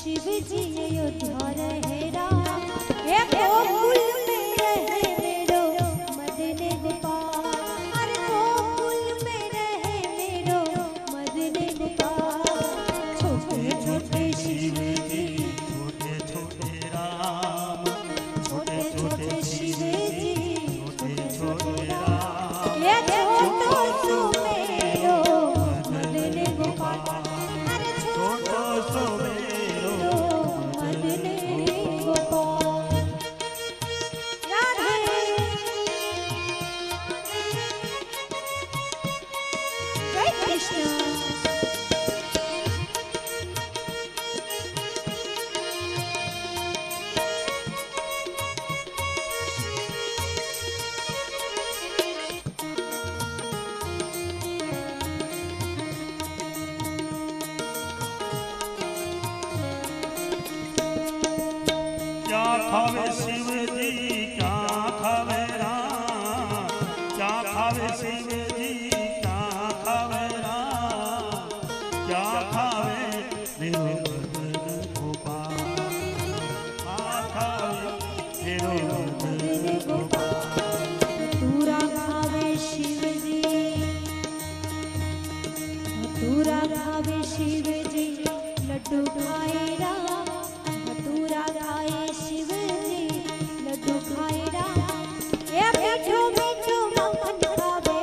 शिव जी अयोध्या रहे राम, ये गोकुल में रहे मेरो मदन गोपाल, अरे गोकुल में रहे मेरो मदन गोपाल। छोटे छोटे शिव जी, छोटे छोटे राम, छोटे छोटे शिव जी, छोटे छोटे राम, ये छोटो सो मेरो मदन गोपाल, अरे छोटो सो मेरो मदन गोपाल। राधे जय कृष्ण। क्या खावे शिव जी, क्या खावे राम, क्या खावे शिव जी, क्या खावे राम, क्या खावे मेरो मदन गोपाल, क्या खावे मेरो मदन गोपाल। धतूरा खावे शिव जी, धतूरा खावे शिव जी, लड्डू खाए राम, धतूरा खाए शिव जी, लड्डू खाए राम, ये मीठो मीठो मक्खन खावे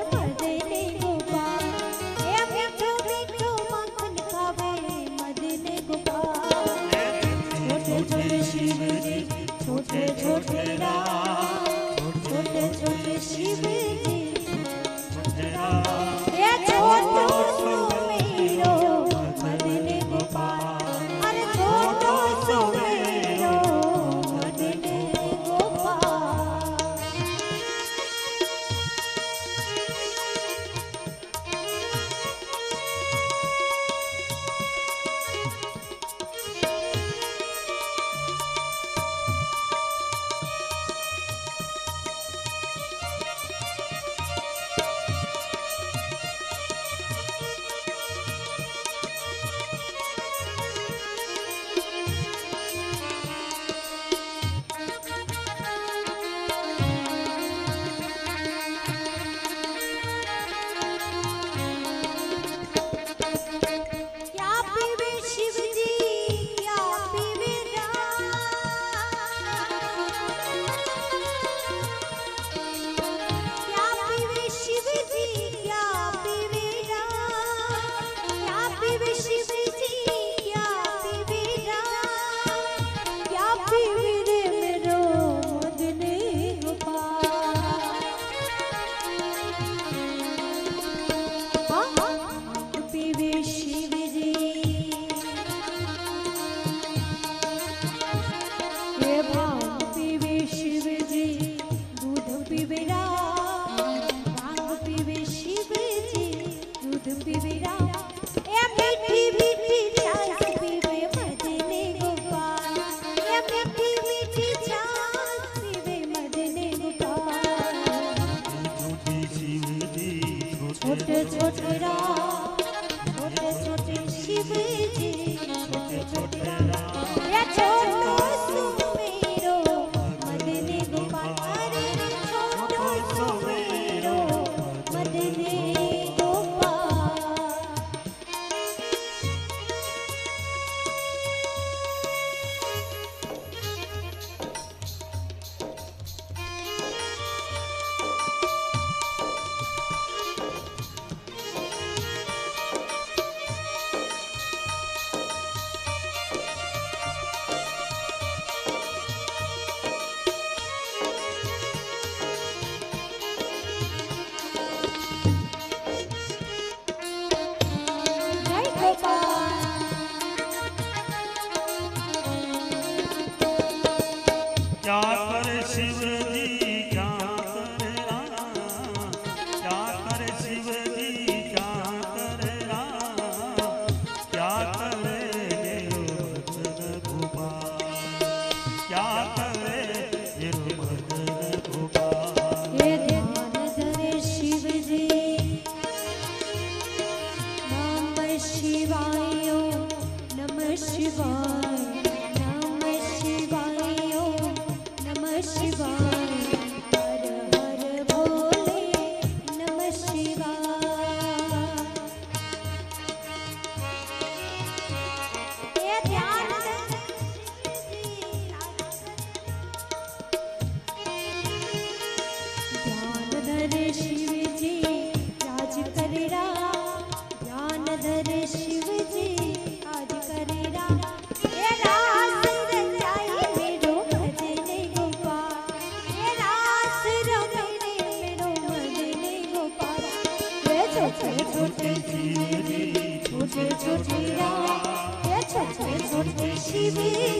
छूटे शिवजी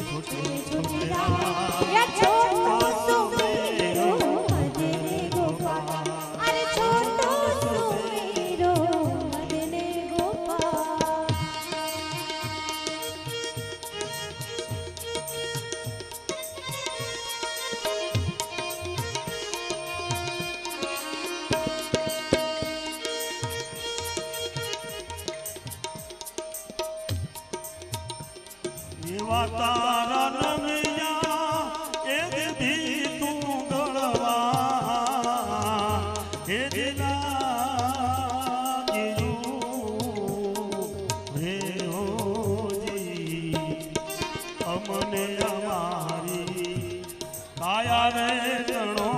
छूटे छूटे राम या छोटो सुमेरो मदने गोपाल अरे छोटो सुमेरो मदने गोपाल એવા તારા રંગયા એ દીધી તું ગળવા હે દીના ગીરું હે હોજી અમને અમારી કાયા રે ગણો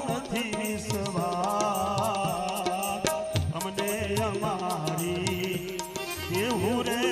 નથી વિશ્વાસ અમને અમારી એવું રે